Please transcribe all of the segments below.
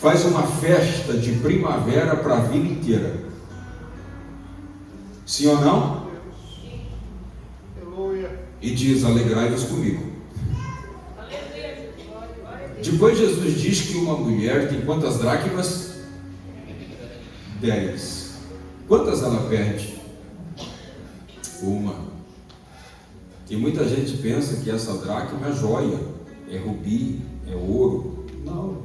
faz uma festa de primavera para a vila inteira. Sim ou não? E diz: alegrai-vos comigo. Depois Jesus diz que uma mulher tem quantas dracmas? 10. Quantas ela perde? Uma. E muita gente pensa que essa dracma é joia, é rubi, é ouro. Não.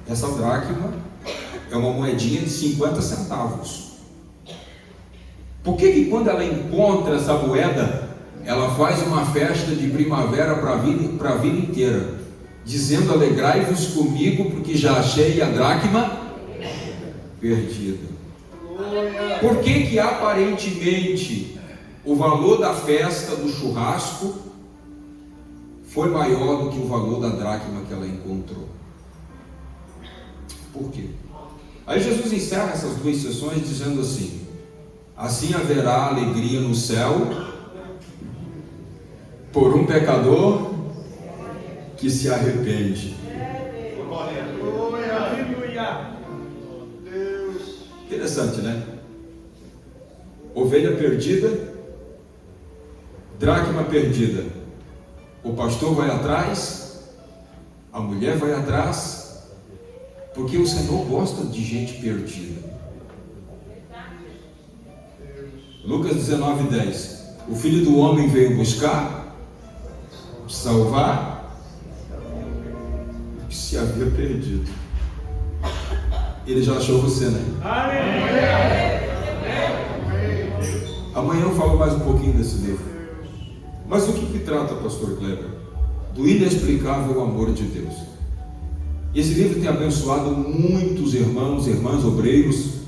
Essa dracma é uma moedinha de 50 centavos. Por que quando ela encontra essa moeda, ela faz uma festa de primavera para a vida inteira, dizendo: alegrai-vos comigo, porque já achei a dracma perdida? Por que aparentemente o valor da festa, do churrasco, foi maior do que o valor da dracma que ela encontrou? Por quê? Aí Jesus encerra essas duas sessões dizendo assim: assim haverá alegria no céu por um pecador que se arrepende. Interessante, né? Ovelha perdida, dracma perdida. O pastor vai atrás, a mulher vai atrás, porque o Senhor gosta de gente perdida. Lucas 19:10. O Filho do Homem veio buscar, salvar o que se havia perdido. Ele já achou você, né? Amanhã eu falo mais um pouquinho desse livro. Mas o que trata, pastor Kleber? Do inexplicável amor de Deus. Esse livro tem abençoado muitos irmãos e irmãs obreiros,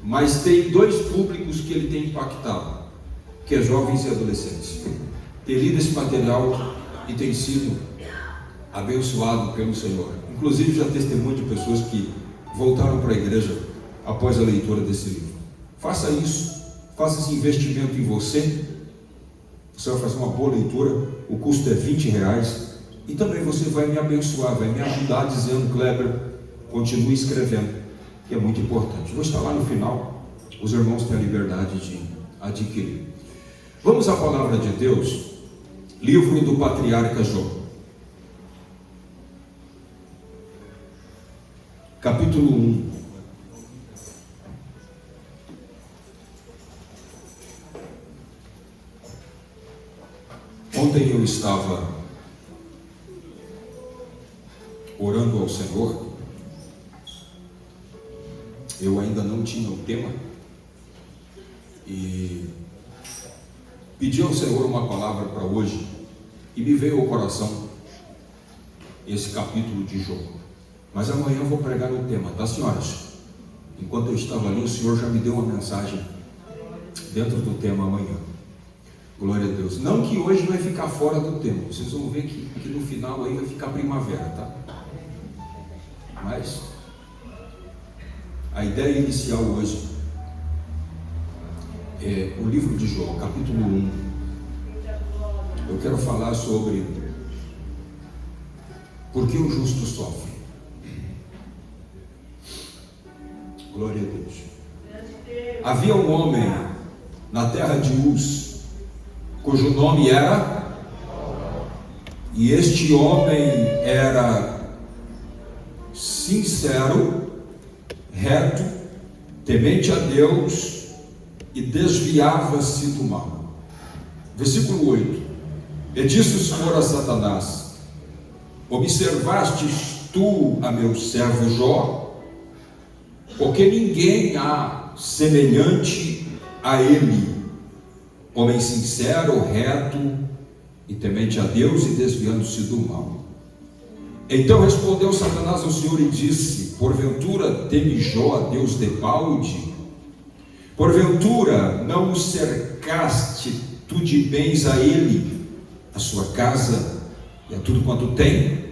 mas tem dois públicos que ele tem impactado, que é jovens e adolescentes. Tem lido esse material e tem sido abençoado pelo Senhor. Inclusive já testemunho de pessoas que voltaram para a igreja após a leitura desse livro. Faça isso, faça esse investimento em você. Você vai fazer uma boa leitura, o custo é R$20, e também você vai me abençoar, vai me ajudar dizendo: Kleber, continue escrevendo, que é muito importante. Vou estar lá no final, os irmãos têm a liberdade de adquirir. Vamos à palavra de Deus, livro do patriarca Jó, capítulo 1. Ontem eu estava orando ao Senhor. Eu ainda não tinha o tema e pedi ao Senhor uma palavra para hoje, e me veio ao coração esse capítulo de Jó. Mas amanhã eu vou pregar o tema, tá, senhoras? Enquanto eu estava ali, o Senhor já me deu uma mensagem dentro do tema amanhã. Glória a Deus. Não que hoje vai ficar fora do tema, vocês vão ver que no final aí vai ficar primavera, tá? Mas a ideia inicial hoje é o livro de Jó, capítulo 1. Eu quero falar sobre por que o justo sofre. Glória a Deus. Havia um homem na terra de Uz, cujo nome era, e este homem era sincero, reto, temente a Deus e desviava-se do mal. Versículo 8. E disse o Senhor a Satanás: observastes tu a meu servo Jó? Porque ninguém há semelhante a ele, homem sincero, reto e temente a Deus e desviando-se do mal. Então respondeu Satanás ao Senhor e disse: porventura teme Jó a Deus de balde? Porventura não o cercaste tu de bens a ele, a sua casa e a tudo quanto tem?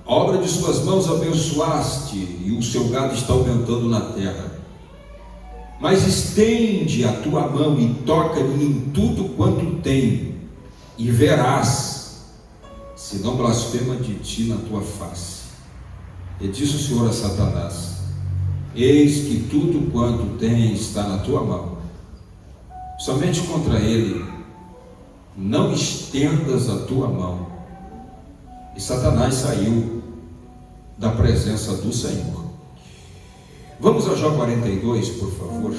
A obra de suas mãos abençoaste, e o seu gado está aumentando na terra. Mas estende a tua mão e toca-lhe em tudo quanto tem, e verás se não blasfema de ti na tua face. E disse o Senhor a Satanás: eis que tudo quanto tens está na tua mão, somente contra ele não estendas a tua mão. E Satanás saiu da presença do Senhor. Vamos a Jó 42, por favor.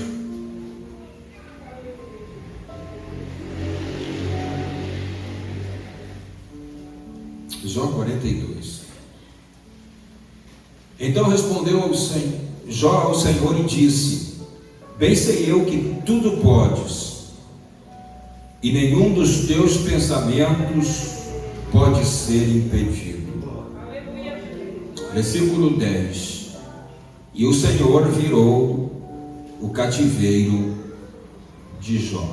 Jó 42. Então respondeu Jó ao Senhor e disse: bem sei eu que tudo podes, e nenhum dos teus pensamentos pode ser impedido. Versículo 10. E o Senhor virou o cativeiro de Jó.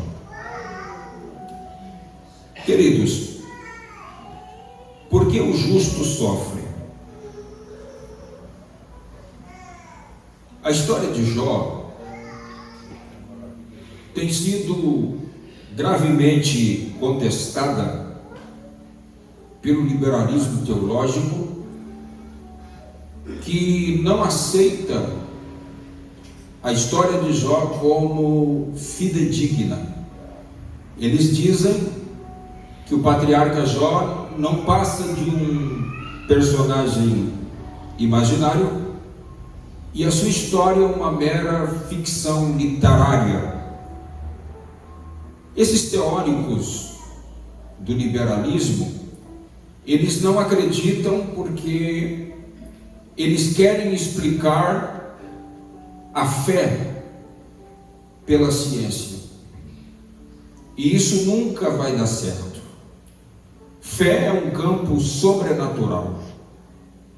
Queridos, por que o justo sofre? A história de Jó tem sido gravemente contestada pelo liberalismo teológico, que não aceita a história de Jó como fidedigna. Eles dizem que o patriarca Jó não passa de um personagem imaginário e a sua história é uma mera ficção literária. Esses teóricos do liberalismo, eles não acreditam porque eles querem explicar a fé pela ciência, e isso nunca vai dar certo. Fé é um campo sobrenatural,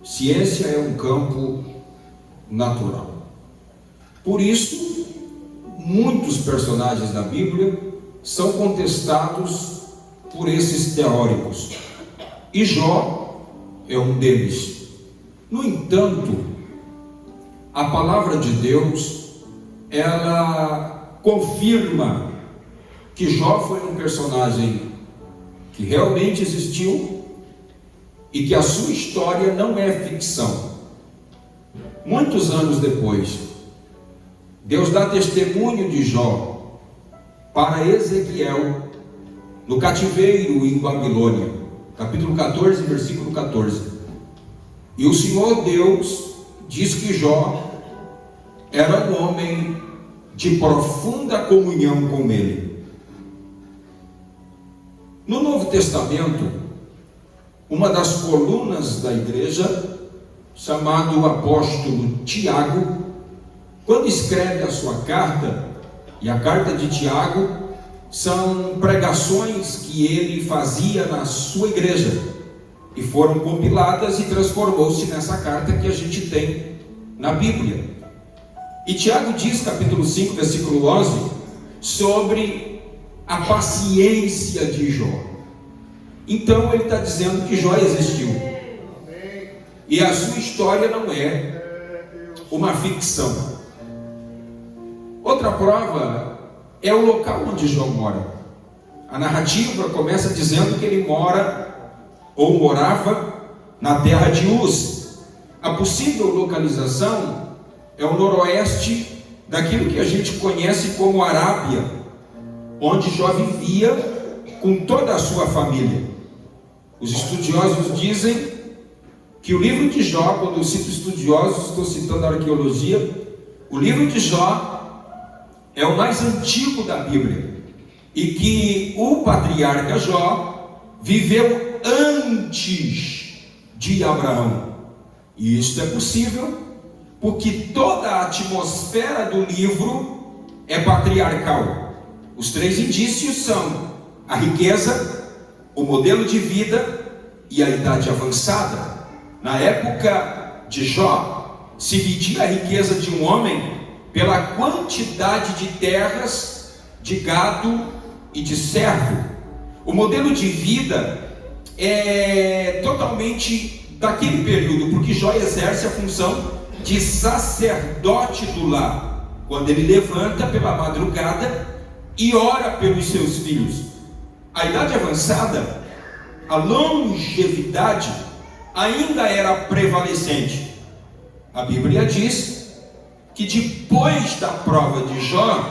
ciência é um campo natural. Por isso, muitos personagens da Bíblia são contestados por esses teóricos, e Jó é um deles. No entanto, a palavra de Deus, ela confirma que Jó foi um personagem que realmente existiu e que a sua história não é ficção. Muitos anos depois, Deus dá testemunho de Jó para Ezequiel no cativeiro em Babilônia, capítulo 14, versículo 14. E o Senhor Deus diz que Jó era um homem de profunda comunhão com Ele. No Novo Testamento, uma das colunas da igreja, chamado apóstolo Tiago, quando escreve a sua carta, e a carta de Tiago são pregações que ele fazia na sua igreja, e foram compiladas e transformou-se nessa carta que a gente tem na Bíblia. E Tiago diz, capítulo 5, versículo 11, sobre a paciência de Jó. Então ele está dizendo que Jó existiu, e a sua história não é uma ficção. Outra prova é o local onde Jó mora. A narrativa começa dizendo que ele morava na terra de Uz. A possível localização é o noroeste daquilo que a gente conhece como Arábia, onde Jó vivia com toda a sua família. Os estudiosos dizem que o livro de Jó, quando eu cito estudiosos, estou citando a arqueologia, o livro de Jó é o mais antigo da Bíblia, e que o patriarca Jó viveu antes de Abraão. E isso é possível porque toda a atmosfera do livro é patriarcal. Os três indícios são a riqueza, o modelo de vida e a idade avançada. Na época de Jó, se media a riqueza de um homem pela quantidade de terras, de gado e de servo. O modelo de vida é totalmente daquele período, porque Jó exerce a função de sacerdote do lar, quando ele levanta pela madrugada e ora pelos seus filhos. A idade avançada, a longevidade ainda era prevalecente, A Bíblia diz que depois da prova de Jó,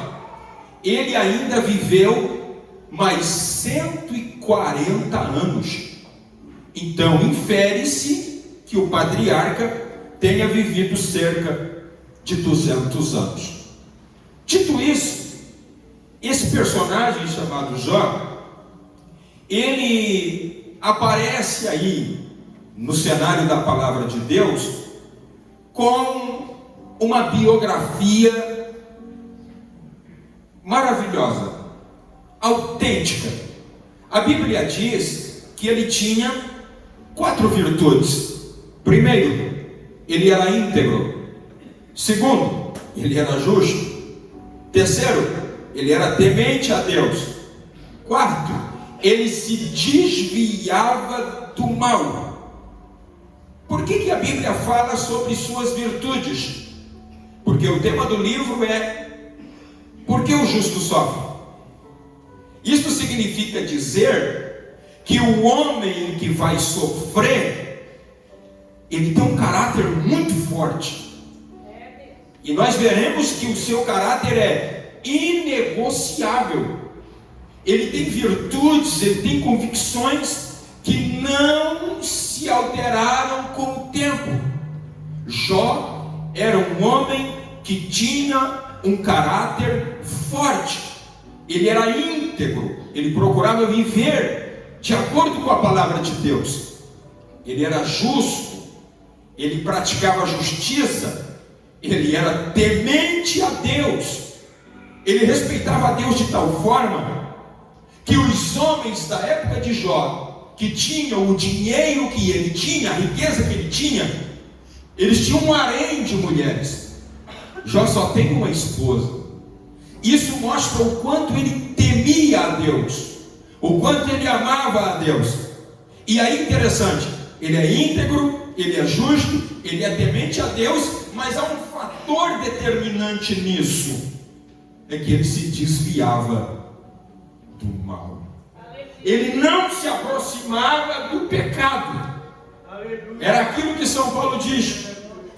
ele ainda viveu mais 140 anos. Então infere-se que o patriarca tenha vivido cerca de 200 anos. Dito isso, esse personagem chamado Jó, ele aparece aí no cenário da palavra de Deus com uma biografia maravilhosa, autêntica. A Bíblia diz que ele tinha 4 virtudes. Primeiro, ele era íntegro. Segundo, ele era justo. Terceiro, ele era temente a Deus. Quarto, ele se desviava do mal. Por que a Bíblia fala sobre suas virtudes? Porque o tema do livro é: por que o justo sofre? Isso significa dizer que o homem que vai sofrer, ele tem um caráter muito forte. E nós veremos que o seu caráter é inegociável. Ele tem virtudes, ele tem convicções que não se alteraram com o tempo. Jó era um homem que tinha um caráter forte. Ele era íntegro, ele procurava viver de acordo com a palavra de Deus. Ele era justo, ele praticava a justiça, ele era temente a Deus. Ele respeitava a Deus de tal forma que os homens da época de Jó, que tinham o dinheiro que ele tinha, a riqueza que ele tinha, eles tinham um harém de mulheres. Jó só tem uma esposa. Isso mostra o quanto ele temia a Deus, o quanto ele amava a Deus. E aí interessante, ele é íntegro, ele é justo, ele é temente a Deus, mas há um fator determinante nisso, é que ele se desviava do mal. Ele não se aproximava do pecado. Era aquilo que São Paulo diz: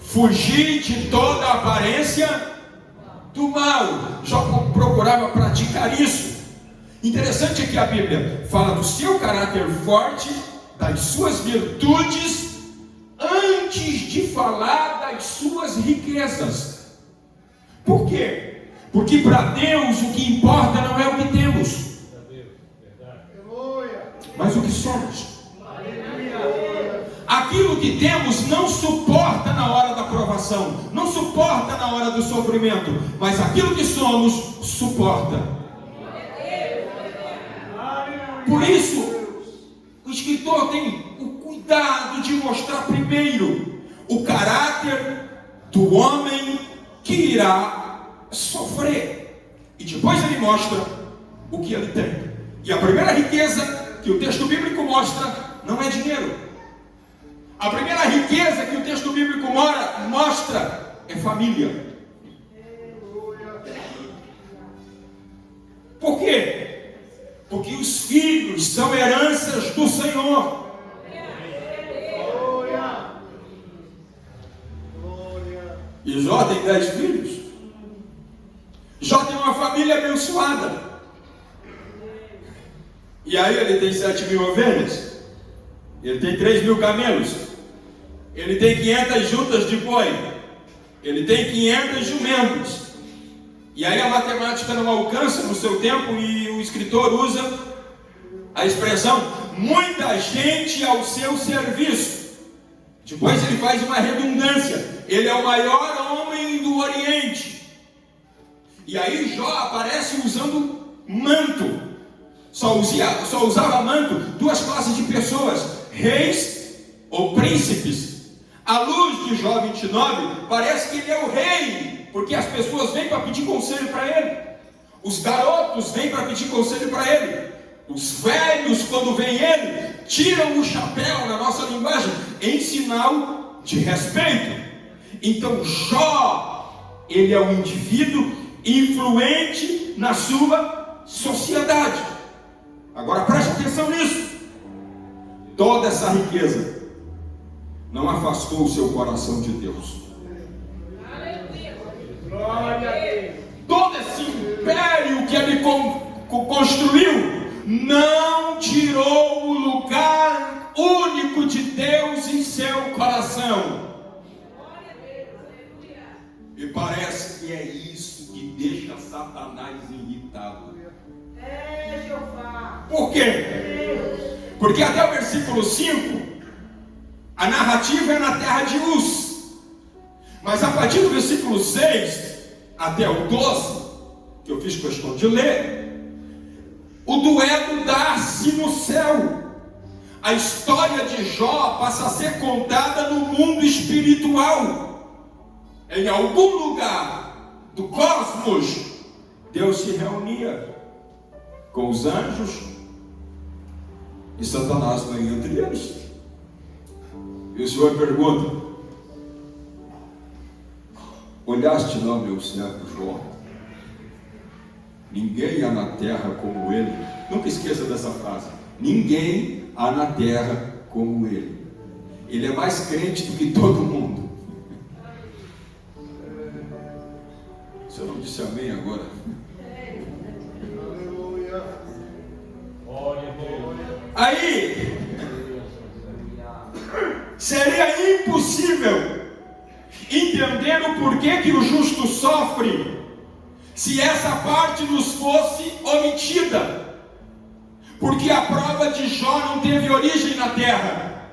fugir de toda a aparência do mal. Jó procurava praticar isso. Interessante é que a Bíblia fala do seu caráter forte, das suas virtudes, antes de falar das suas riquezas. Por quê? Porque para Deus o que importa não é o que temos, mas o que somos. Aquilo que temos não suporta na hora da provação, não suporta na hora do sofrimento, mas aquilo que somos suporta. Por isso, o escritor tem o cuidado de mostrar primeiro o caráter do homem que irá sofrer, e depois ele mostra o que ele tem. E a primeira riqueza que o texto bíblico mostra não é dinheiro. A primeira riqueza que o texto bíblico mostra é família. Por quê? Porque os filhos são heranças do Senhor. E Jó tem 10 filhos. Jó tem uma família abençoada. E aí ele tem 7.000 ovelhas, ele tem 3.000 camelos, ele tem 500 juntas de boi, ele tem 500 jumentos. E aí a matemática não alcança no seu tempo, e o escritor usa a expressão muita gente ao seu serviço. Depois ele faz uma redundância: ele é o maior homem do Oriente. E aí Jó aparece usando manto. Só usava manto duas classes de pessoas: reis ou príncipes. À luz de Jó 29, parece que ele é o rei, porque as pessoas vêm para pedir conselho para ele, os garotos vêm para pedir conselho para ele, os velhos, quando vem ele, tiram o chapéu, na nossa linguagem, em sinal de respeito. Então Jó, ele é um indivíduo influente na sua sociedade. Agora preste atenção nisso. Toda essa riqueza não afastou o seu coração de Deus. Todo esse império que ele construiu não tirou o lugar único de Deus em seu coração. E parece que é isso que deixa Satanás irritado. Por quê? Porque até o versículo 5, a narrativa é na terra de Uz. Mas a partir do versículo 6 até o 12, que eu fiz questão de ler, o duelo dá-se no céu. A história de Jó passa a ser contada no mundo espiritual. Em algum lugar do cosmos, Deus se reunia com os anjos e Satanás vai entre eles. E o Senhor pergunta: olhaste não, meu servo Jó? Ninguém há na terra como ele. Nunca esqueça dessa frase. Ninguém há na terra como ele. Ele é mais crente do que todo mundo. Você não disse amém agora? Aí seria impossível entender o porquê que o justo sofre se essa parte nos fosse omitida. Porque a prova de Jó não teve origem na terra.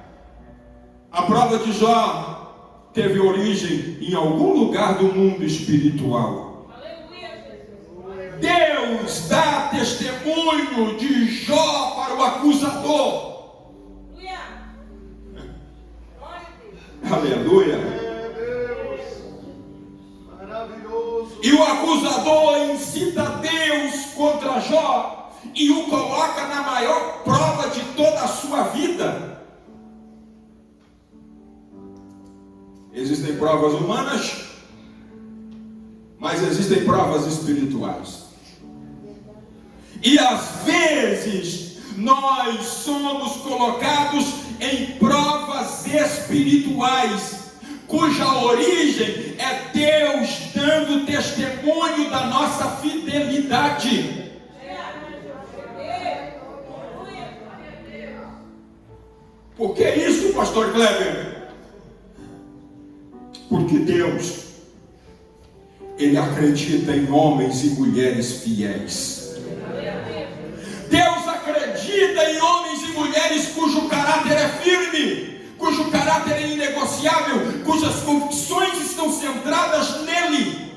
A prova de Jó teve origem em algum lugar do mundo espiritual. Deus dá testemunho de Jó para o acusador. Aleluia. E o acusador incita Deus contra Jó e o coloca na maior prova de toda a sua vida. Existem provas humanas, mas existem provas espirituais. E às vezes nós somos colocados em provas espirituais, cuja origem é Deus dando testemunho da nossa fidelidade. Por que isso, pastor Kleber? Porque Deus, Ele acredita em homens e mulheres fiéis. Deus acredita em homens e mulheres cujo caráter é firme, cujo caráter é inegociável, cujas convicções estão centradas nele.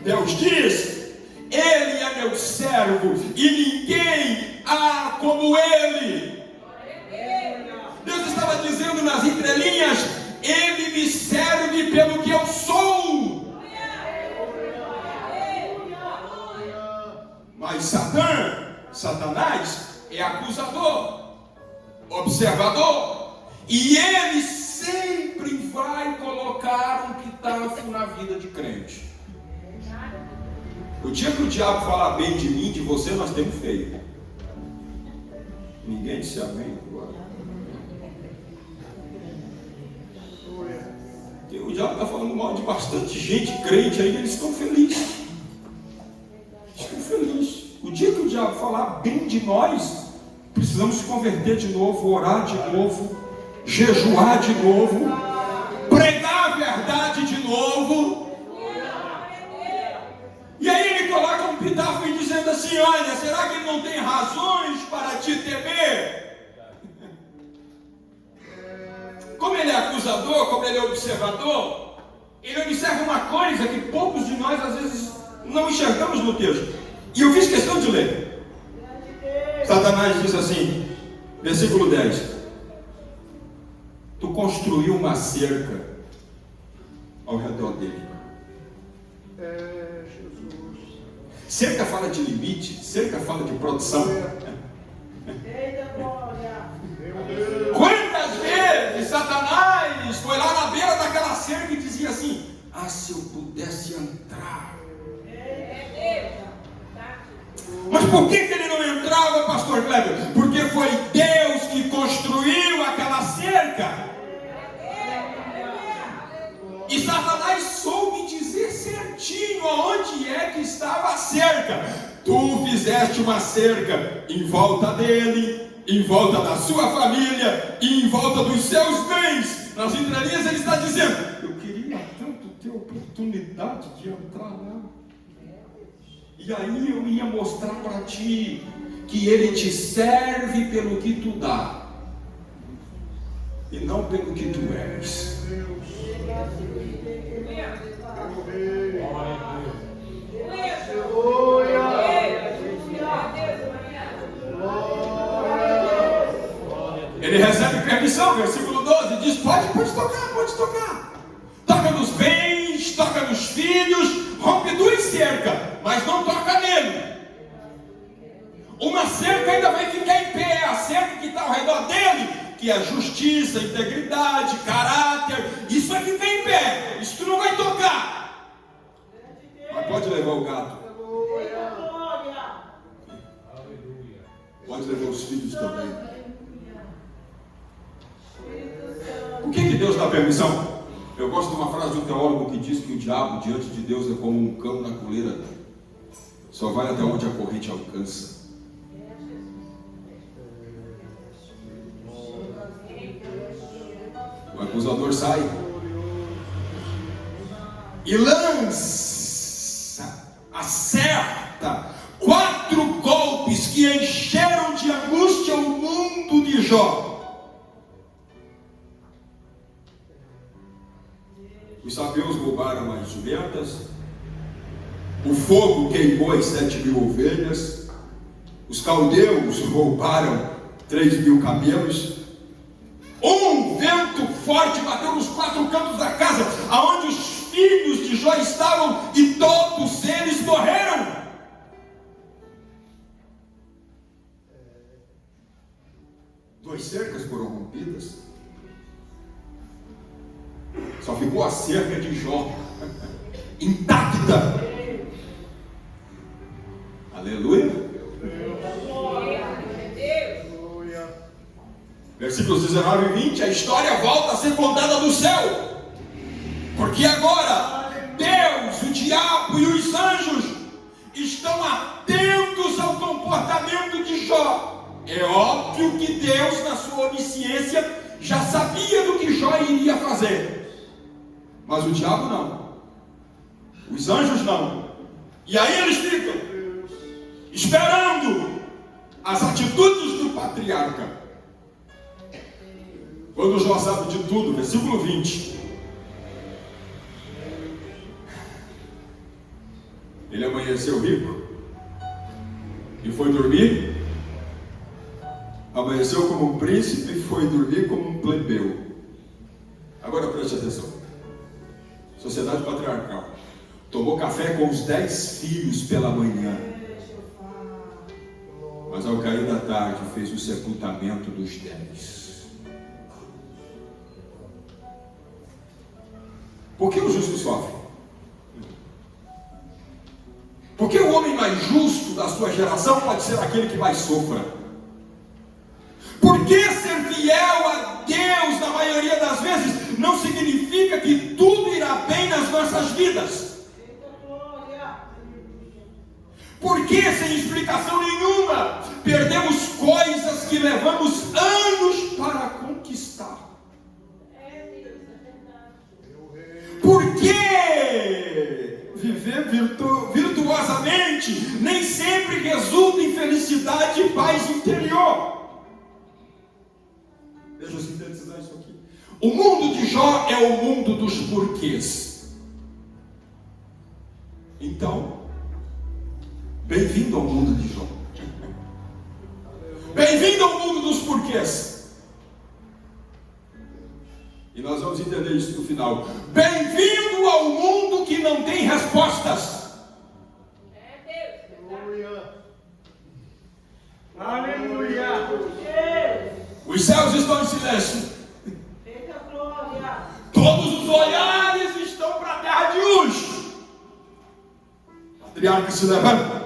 Deus diz: Ele é meu servo e ninguém há como Ele. Deus estava dizendo nas entrelinhas: Ele me serve pelo que eu sou. Mas Satanás é acusador, observador, e ele sempre vai colocar um pitáfio na vida de crente. O dia que o diabo falar bem de mim, de você, nós temos feio. Ninguém disse amém agora. O diabo está falando mal de bastante gente crente aí, eles estão felizes. Estão felizes. O dia que o diabo falar bem de nós, precisamos se converter de novo, orar de novo, jejuar de novo, pregar a verdade de novo. E aí ele coloca um pitáfio dizendo assim: olha, será que ele não tem razões para te temer? Como ele é acusador, como ele é observador, ele observa uma coisa que poucos de nós às vezes não enxergamos no texto. E eu fiz questão de ler. Satanás diz assim, versículo 10: tu construiu uma cerca ao redor dele. Cerca fala de limite, cerca fala de produção. Quantas vezes Satanás foi lá na beira daquela cerca e dizia assim: ah, se eu pudesse entrar. Mas por que ele não entrava, pastor Kleber? Porque foi Deus que construiu aquela cerca. E Satanás soube certinho aonde é que estava a cerca. Tu fizeste uma cerca em volta dele, em volta da sua família e em volta dos seus bens. Nas entrelinhas ele está dizendo: eu queria tanto ter oportunidade de entrar lá. E aí eu ia mostrar para ti que ele te serve pelo que tu dá e não pelo que tu és. Ele recebe permissão, versículo 12, diz: pode tocar. Toca nos bens, toca nos filhos, rompe duas cercas, mas não toca nele. Uma cerca ainda vai ficar em pé, a cerca que está ao redor dele, que é justiça, integridade, caráter, isso vai ficar em pé, isso tu não vai tocar. Mas pode levar o gato. Pode levar os filhos também. Por que Deus dá permissão? Eu gosto de uma frase de um teólogo que diz que o diabo diante de Deus é como um cão na coleira. Só vai até onde a corrente alcança. O acusador sai e lança, acerta 4 golpes que encheram de angústia o mundo de Jó. Os sabeus roubaram as jumentas, o fogo queimou as 7.000 ovelhas, os caldeus roubaram 3.000 camelos, um vento forte bateu nos 4 cantos da casa, aonde os filhos de Jó estavam, e todos eles morreram. Duas cercas foram rompidas, só ficou a cerca de Jó intacta. Aleluia. Versículos 19 e 20, a história volta a ser contada do céu, porque agora Deus, o diabo e os anjos estão atentos ao comportamento de Jó. É óbvio que Deus, na sua onisciência, já sabia do que Jó iria fazer, mas o diabo não, os anjos não. E aí eles ficam esperando as atitudes do patriarca. Quando Jó sabe de tudo, versículo 20, ele amanheceu rico e foi dormir, amanheceu como um príncipe e foi dormir como um plebeu. Agora preste atenção. Sociedade patriarcal. Tomou café com os 10 filhos pela manhã, mas ao cair da tarde fez o sepultamento dos 10. Por que o justo sofre? Porque o homem mais justo da sua geração pode ser aquele que mais sofra. Porque ser fiel a Deus na maioria das vezes não significa que tudo irá bem nas nossas vidas. Porque sem explicação nenhuma perdemos coisas que levamos anos para conquistar. Porque viver virtuosamente nem sempre resulta em felicidade e paz interior. Deixa eu sintetizar isso aqui. O mundo de Jó é o mundo dos porquês. Então, bem-vindo ao mundo de Jó. Bem-vindo ao mundo dos porquês. E nós vamos entender isso no final. Bem-vindo ao mundo que não tem respostas. Aleluia. Os céus estão em silêncio. Todos os olhares estão para a terra de Uz. O patriarca se levanta.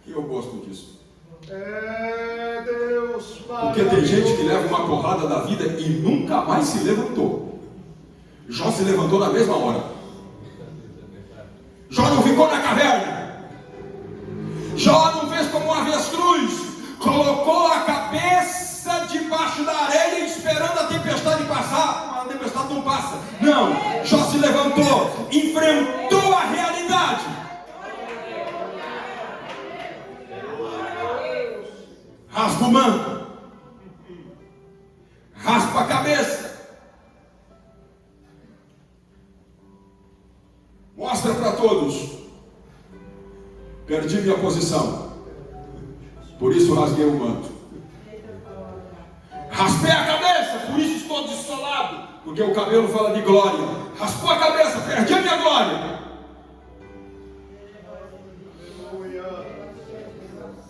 E eu gosto disso. Porque tem gente que leva uma porrada da vida e nunca mais se levantou. Jó se levantou na mesma hora. Jó não ficou na caverna. Jó não fez como um avestruz, colocou a cabeça debaixo da areia esperando a tempestade passar. A tempestade não passa. Não, Jó se levantou, enfrentou a realidade. Raspa o manto, raspa a cabeça, mostra para todos: perdi minha posição, por isso rasguei o manto. Raspei a cabeça, por isso estou dessolado, porque o cabelo fala de glória. Raspou a cabeça, perdi a minha glória.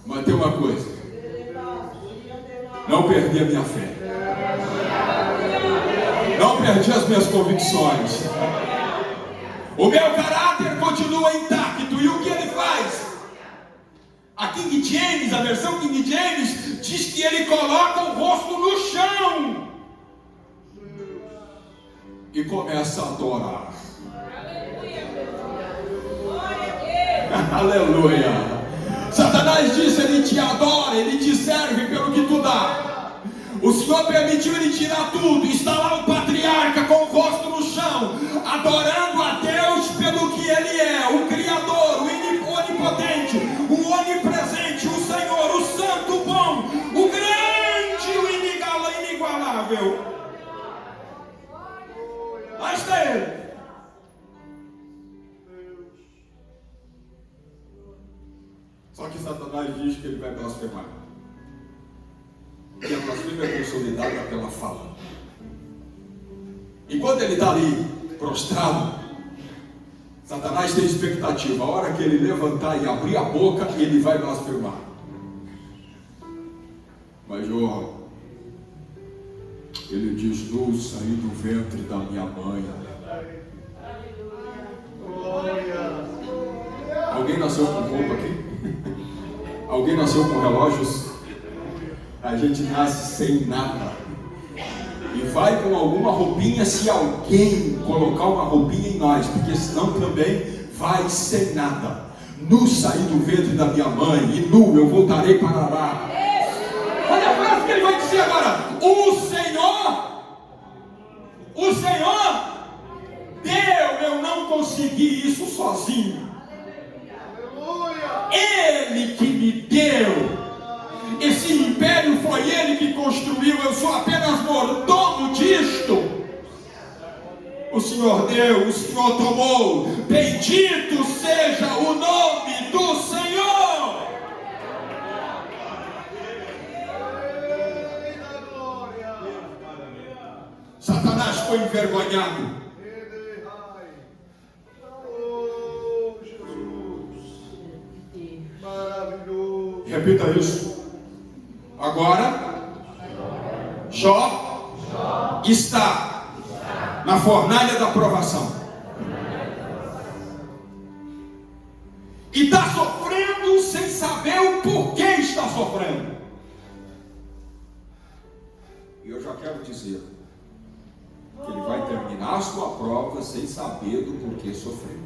Mas tem uma coisa: não perdi a minha fé, não perdi as minhas convicções. O meu caráter continua intacto. E o que ele faz? A King James, a versão King James, diz que ele coloca o rosto no chão e começa a adorar. Aleluia. Satanás disse: ele te adora, ele te serve pelo que tu dá. O Senhor permitiu ele tirar tudo. Está lá o patriarca com o rosto no chão, adorando a Deus pelo que ele é: o Criador, o onipotente, o onipresente, o Senhor, o santo, o bom, o grande, o inigualável. Lá está ele. Só que Satanás diz que ele vai blasfemar. E a blasfêmia é consolidada pela fala. E quando ele está ali, prostrado, Satanás tem expectativa: a hora que ele levantar e abrir a boca, ele vai blasfemar. Mas Jó, ele diz: nu saí do ventre da minha mãe. Alguém nasceu com roupa aqui? Alguém nasceu com relógios? A gente nasce sem nada e vai com alguma roupinha, se alguém colocar uma roupinha em nós, porque senão também vai sem nada. Nu saí do ventre da minha mãe, e nu eu voltarei para lá. Olha a frase que ele vai dizer agora: o Senhor deu, eu não consegui isso sozinho. Ele que me deu. Esse império foi ele que construiu. Eu sou apenas mordomo disto. O Senhor deu, o Senhor tomou. Bendito seja o nome do Senhor. Satanás foi envergonhado. Repita isso. Agora, Jó está na fornalha da provação. E está sofrendo sem saber o porquê está sofrendo. E eu já quero dizer que ele vai terminar a sua prova sem saber do porquê sofreu.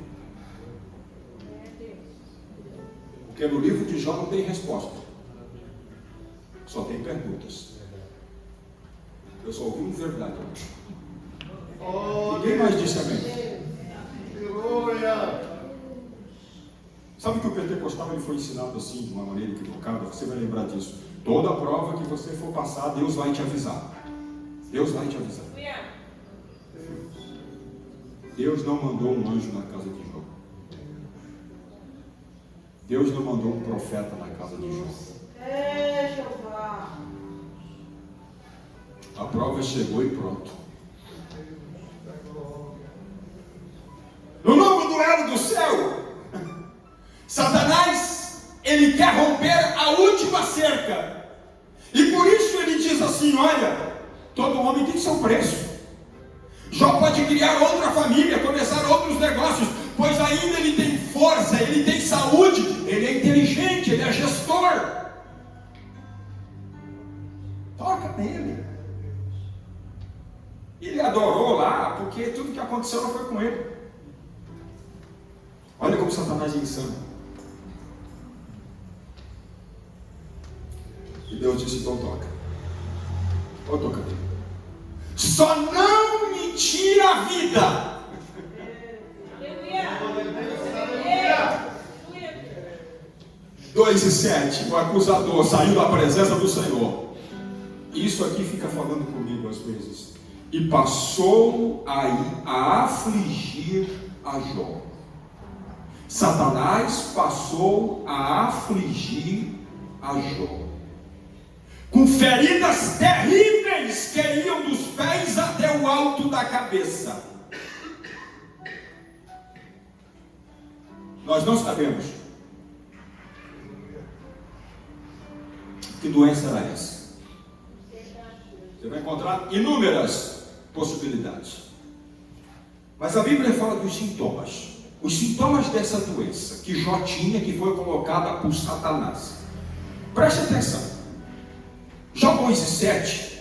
Porque no livro de Jó não tem resposta, só tem perguntas. Eu só ouvi verdade. Ninguém mais disse amém. Sabe que o pentecostal ele foi ensinado assim, de uma maneira equivocada? Você vai lembrar disso. Toda prova que você for passar, Deus vai te avisar. Deus vai te avisar. Deus não mandou um anjo na casa de Jó. Deus não mandou um profeta na casa de Jó. A prova chegou e pronto. No novo duelo do céu, Satanás, ele quer romper a última cerca. E por isso ele diz assim: olha, todo homem tem seu preço. Jó pode criar outra família, começar outros negócios, pois ainda ele tem força, ele tem saúde, ele é inteligente, ele é gestor. Toca nele. Ele adorou lá, porque tudo que aconteceu não foi com ele. Olha como Satanás é insano. E Deus disse: então toca. Pode tocar. Só não me tira a vida. 2:7, o acusador saiu da presença do Senhor. Isso aqui fica falando comigo às vezes. E passou a afligir a Jó. Satanás passou a afligir a Jó, com feridas terríveis que iam dos pés até o alto da cabeça. Nós não sabemos que doença era essa. Você vai encontrar inúmeras possibilidades, mas a Bíblia fala dos sintomas. Os sintomas dessa doença que Jó tinha, que foi colocada por Satanás. Preste atenção. Jó 2:7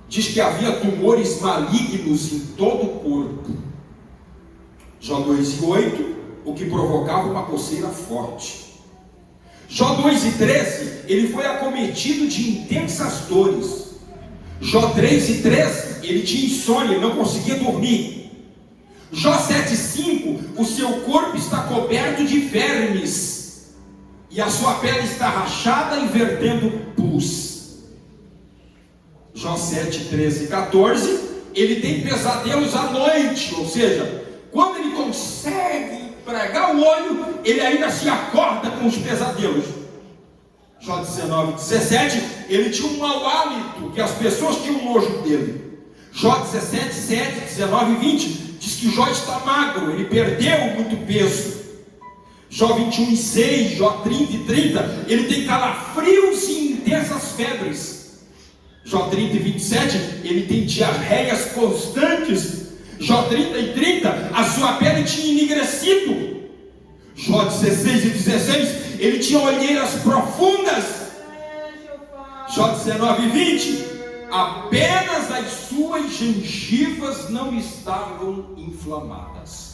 diz que havia tumores malignos em todo o corpo. Jó 2:8, o que provocava uma coceira forte. Jó 2:13, ele foi acometido de intensas dores. Jó 3:13, ele tinha insônia, ele não conseguia dormir. Jó 7:5, o seu corpo está coberto de vermes, e a sua pele está rachada e vertendo pus. Jó 7:13-14, ele tem pesadelos à noite, ou seja, quando ele consegue pregar o olho, ele ainda se acorda com os pesadelos. Jó 19:17, ele tinha um mau hálito, que as pessoas tinham nojo dele. Jó 17:7, 19:20, diz que Jó está magro, ele perdeu muito peso. Jó 21:6, Jó 30:30, ele tem calafrios e intensas febres. Jó 30:27, ele tem diarreias constantes. Jó 30:30, a sua pele tinha enegrecido. Jó 16:16, ele tinha olheiras profundas. Jó 19:20, apenas as suas gengivas não estavam inflamadas.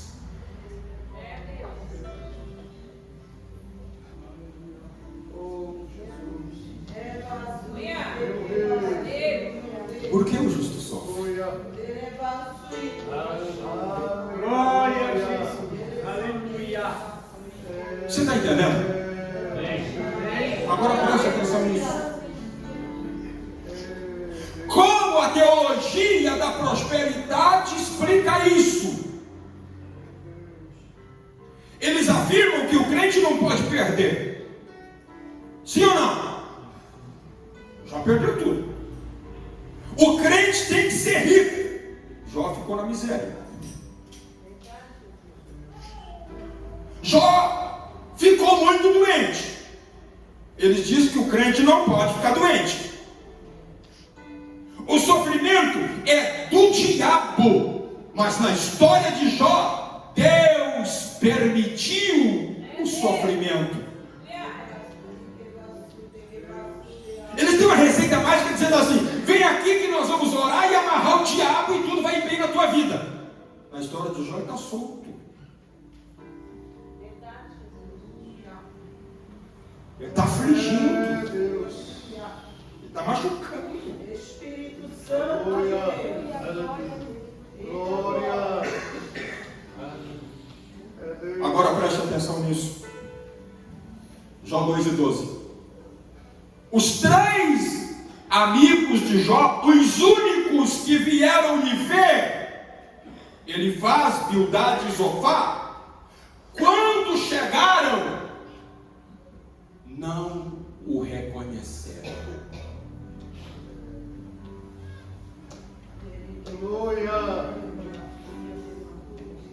Por que o justo sofre? Glória a Jesus. Aleluia. Você está entendendo? Agora preste atenção nisso. Como a teologia da prosperidade explica isso? Eles afirmam que o crente não pode perder. Sim ou não? Já perdeu tudo. O crente tem que ser rico. Jó ficou na miséria. Jó ficou muito doente. Eles dizem que o crente não pode ficar doente. O sofrimento é do diabo, mas na história de Jó, Deus permitiu o sofrimento. Eles têm uma receita mágica dizendo assim: vem aqui que nós vamos orar e amarrar o diabo e tudo vai bem na tua vida. Na história de Jó, ele está solto. Ele está afligindo. Ele está machucando. Espírito Santo. Glória. Agora preste atenção nisso. Jó 2:12. Os 3 amigos de Jó, os únicos que vieram lhe ver, Elifaz, Bildade e Zofar, quando chegaram, não o reconheceram. Glória.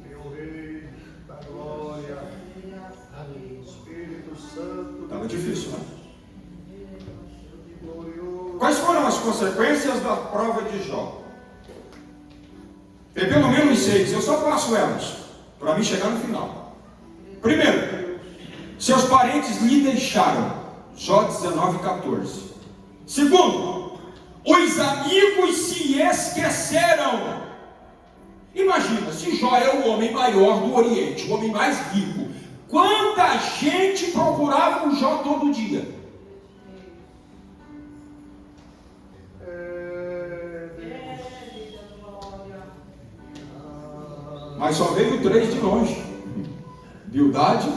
Meu Rei da glória. Espírito Santo. Estava difícil, né? Quais foram as consequências da prova de Jó? Tem pelo menos 6, eu só passo elas, para mim chegar no final. Primeiro, seus parentes lhe deixaram. Jó 19:14. Segundo, os amigos se esqueceram. Imagina, se Jó é o homem maior do Oriente, o homem mais rico, quanta gente procurava o Jó todo dia? Mas só veio 3 de longe: Bildade,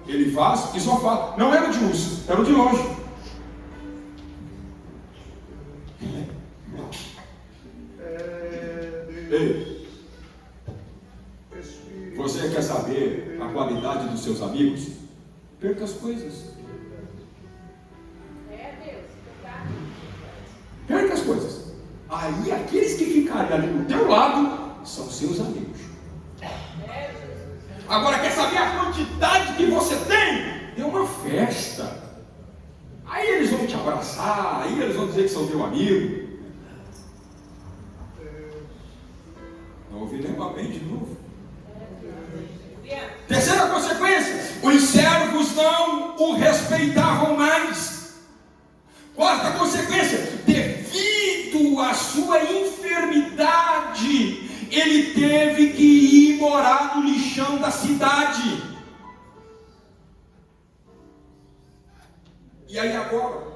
Elifaz e Zofar. Não era o de Uza, era o de longe. Ei, você quer saber a qualidade dos seus amigos? Perca as coisas. Perca as coisas. Aí aqueles que ficarem ali do teu lado são seus amigos. Agora, quer saber a quantidade que você tem? É uma festa. Aí eles vão te abraçar, aí eles vão dizer que são teu amigo. Não ouvi nem uma bem de novo. Terceira consequência: os servos não o respeitavam mais. Quarta consequência: devido à sua enfermidade, ele teve que ir morar no lixão da cidade. E aí agora,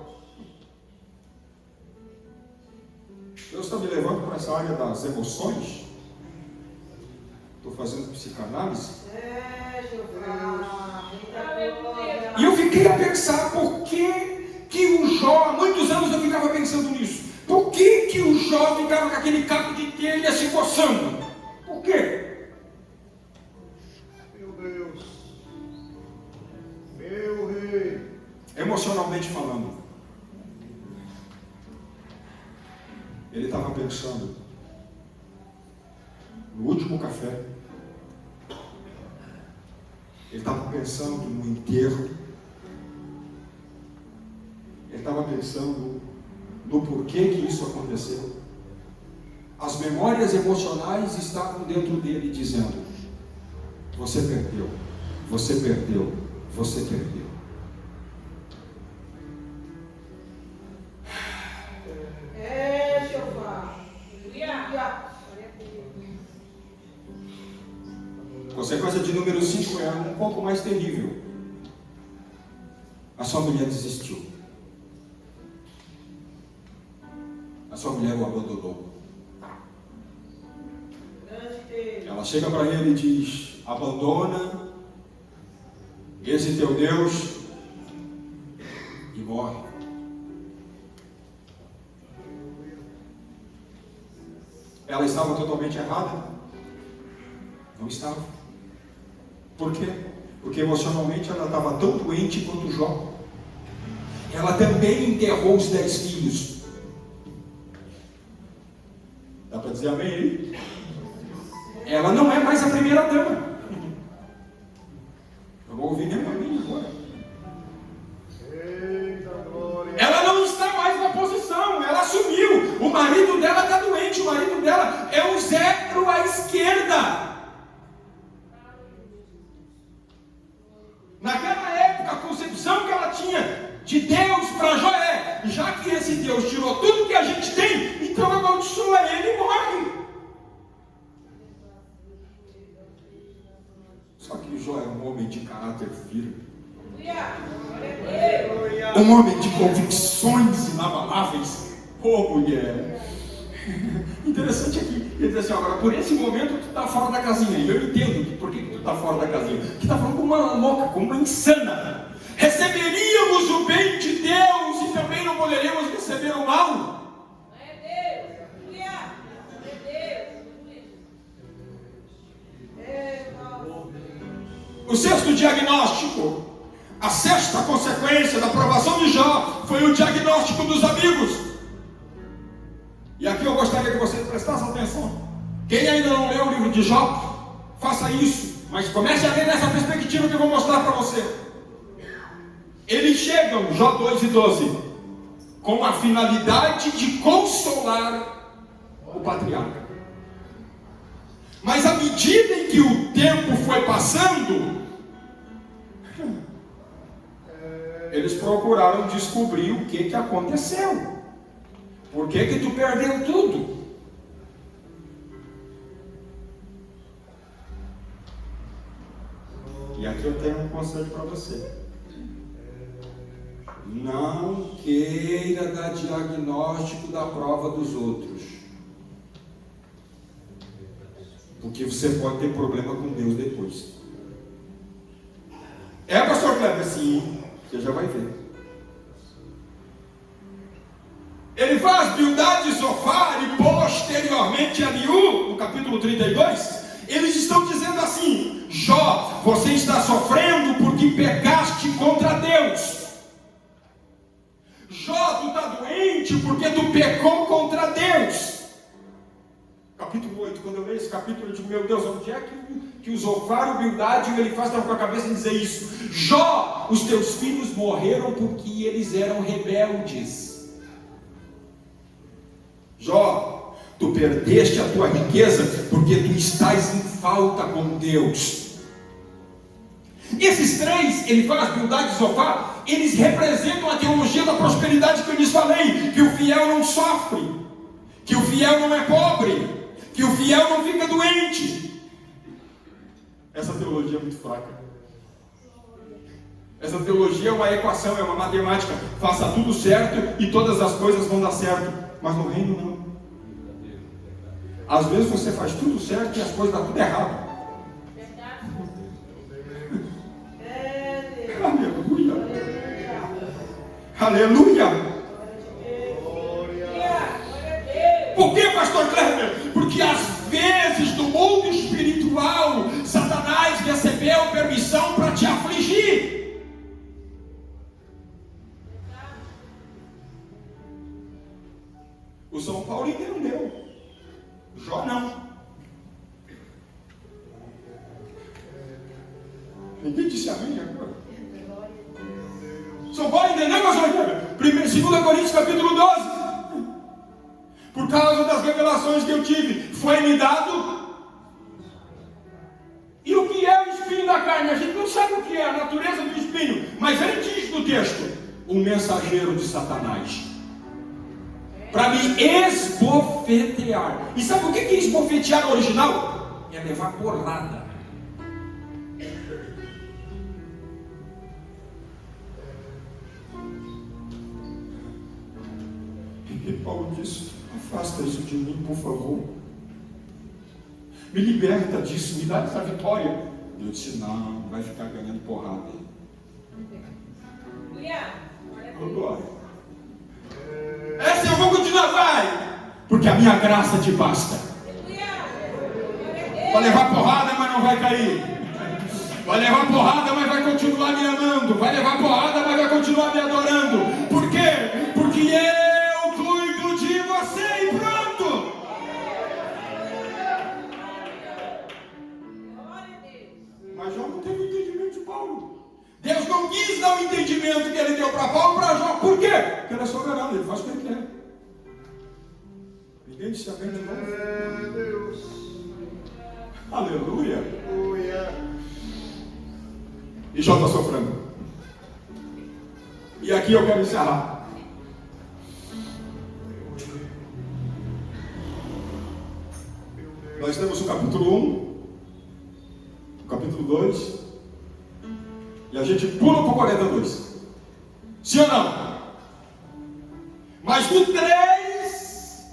Deus está me levando para essa área das emoções. Estou fazendo psicanálise. E eu fiquei a pensar, por que o Jó, há muitos anos eu ficava pensando nisso. Por que o Jó ficava com aquele caco de telha se coçando? Por quê? Meu Deus, meu rei. Emocionalmente falando, ele estava pensando no último café. Ele estava pensando no enterro. Ele estava pensando no porquê que isso aconteceu. As memórias emocionais estavam dentro dele dizendo: você perdeu, você perdeu, você perdeu. Consequência de número 5 é um pouco mais terrível. A sua mulher desistiu. A sua mulher o abandonou. Ela chega para ele e diz: abandona esse teu Deus e morre. Ela estava totalmente errada? Não estava. Por quê? Porque emocionalmente ela estava tão doente quanto Jó. Ela também enterrou os 10 filhos. Dá para dizer amém aí? Ela não é mais a primeira dama. Eu vou ouvir nem amém agora. Ela não está mais na posição. Ela assumiu. O marido dela está doente. O marido dela é um zero à esquerda. Naquela época, a concepção que ela tinha de Deus para Jó é: já que esse Deus tirou tudo que a gente tem, então amaldiçoa ele e morre. Só que Jó era um homem de caráter firme, um homem de convicções inabaláveis. Oh, mulher! Interessante aqui, ele diz assim: agora, por esse momento tu está fora da casinha. E eu entendo por que tu está fora da casinha. Tu está falando como uma louca, como uma insana. Receberíamos o bem de Deus e também não poderíamos receber o mal. O sexto diagnóstico, a sexta consequência da aprovação de Jó foi o diagnóstico dos amigos. E aqui eu gostaria que você prestasse atenção. Quem ainda não leu o livro de Jó, faça isso, mas comece a ler nessa perspectiva que eu vou mostrar para você. Eles chegam, Jó 2:12, com a finalidade de consolar o patriarca. Mas à medida em que o tempo foi passando, eles procuraram descobrir o que aconteceu. Por que tu perdeu tudo? eu tenho um conselho para você. Não queira dar diagnóstico da prova dos outros. Porque você pode ter problema com Deus depois. Pastor Kleber? Sim, você já vai ver. Ele faz Bildade, Zofar e posteriormente Eliú, no capítulo 32. Eles estão dizendo assim: Jó, você está sofrendo porque pecaste contra Deus. Jó, tu está doente porque tu pecou contra Deus. Capítulo 8, quando eu leio esse capítulo, eu digo: meu Deus, onde é que o Zofar, o Bildade e o Elifaz estavam com a cabeça em dizer isso? Jó, os teus filhos morreram porque eles eram rebeldes. Jó, tu perdeste a tua riqueza porque tu estás em falta com Deus. Esses três, Elifaz, Bildade e Zofar, eles representam a teologia da prosperidade que eu lhes falei, que o fiel não sofre, que o fiel não é pobre, que o fiel não fica doente. Essa teologia é muito fraca. Essa teologia é uma equação, é uma matemática. Faça tudo certo e todas as coisas vão dar certo. Mas no reino não. Às vezes você faz tudo certo e as coisas dão tudo errado. Aleluia. Aleluia. Por que, pastor Kleber? Porque às vezes no mundo espiritual Satanás recebeu permissão para te afligir. O São Paulo entendeu. Jó não. Ninguém disse amém agora. São Paulo entendeu, pastor Kleber? 2 Coríntios capítulo 12. Por causa das revelações que eu tive, foi-me dado. E o que é o espinho da carne? A gente não sabe o que é a natureza do espinho, mas ele diz no texto: um mensageiro de Satanás, para me esbofetear. E sabe o que é esbofetear no original? É levar porrada. E Paulo disse: afasta isso de mim, por favor. Me liberta disso, me dá essa vitória. Eu disse: não, vai ficar ganhando porrada aí. Glória. Essa eu vou continuar, vai. Porque a minha graça te basta. Vai levar porrada, mas não vai cair. Vai levar porrada, mas vai continuar me amando. Vai levar porrada, mas vai continuar me adorando. Por quê? Porque eu cuido de você e pronto. Mas Jó não teve o entendimento de Paulo. Deus não quis dar o entendimento que ele deu para Paulo para Jó. Por quê? Porque ele é soberano, ele faz o que ele quer. Ninguém disse amém de novo. Deus. Aleluia. Aleluia. E Jó está sofrendo. E aqui eu quero encerrar. Nós temos o capítulo 1, o capítulo 2, e a gente pula para o 42. Sim ou não? Mas do 3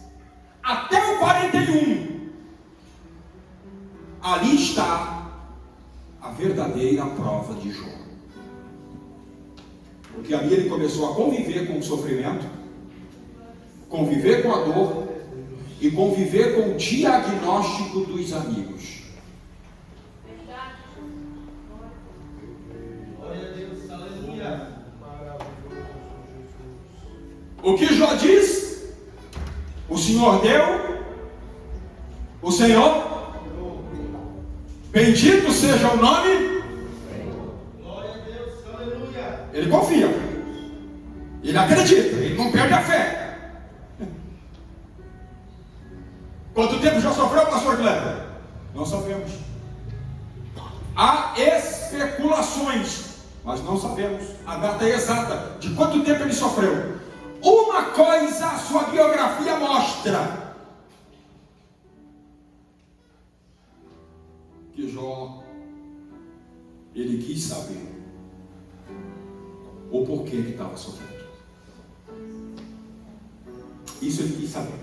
até o 41, ali está a verdadeira prova de Jó. Porque ali ele começou a conviver com o sofrimento, conviver com a dor e conviver com o diagnóstico dos amigos. Glória a Deus, aleluia. O que Jó diz? O Senhor deu, o Senhor, bendito seja o nome. Glória a Deus, aleluia. Ele confia, ele acredita, ele não perde a fé. Quanto tempo já sofreu, pastor Kleber? Não sabemos. Há especulações, mas não sabemos a data exata de quanto tempo ele sofreu. Uma coisa a sua biografia mostra: que Jó Ele quis saber o porquê que estava sofrendo. Isso ele quis saber.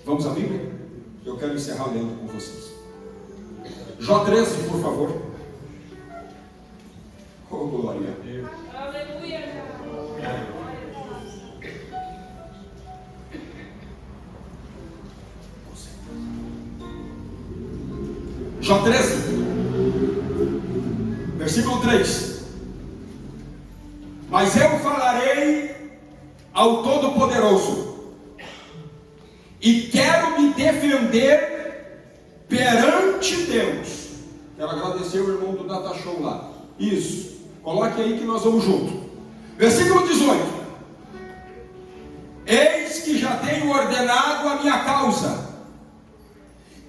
Vamos à Bíblia? Eu quero encerrar lendo com vocês. Jó 13, por favor. Oh, glória a Deus. Aleluia. Jó 13, versículo 3. Mas eu falarei ao Todo-Poderoso e quero me defender perante Deus. Quero agradecer o irmão do Data Show lá. Isso, coloque aí que nós vamos junto. Versículo 18. Eis que já tenho ordenado a minha causa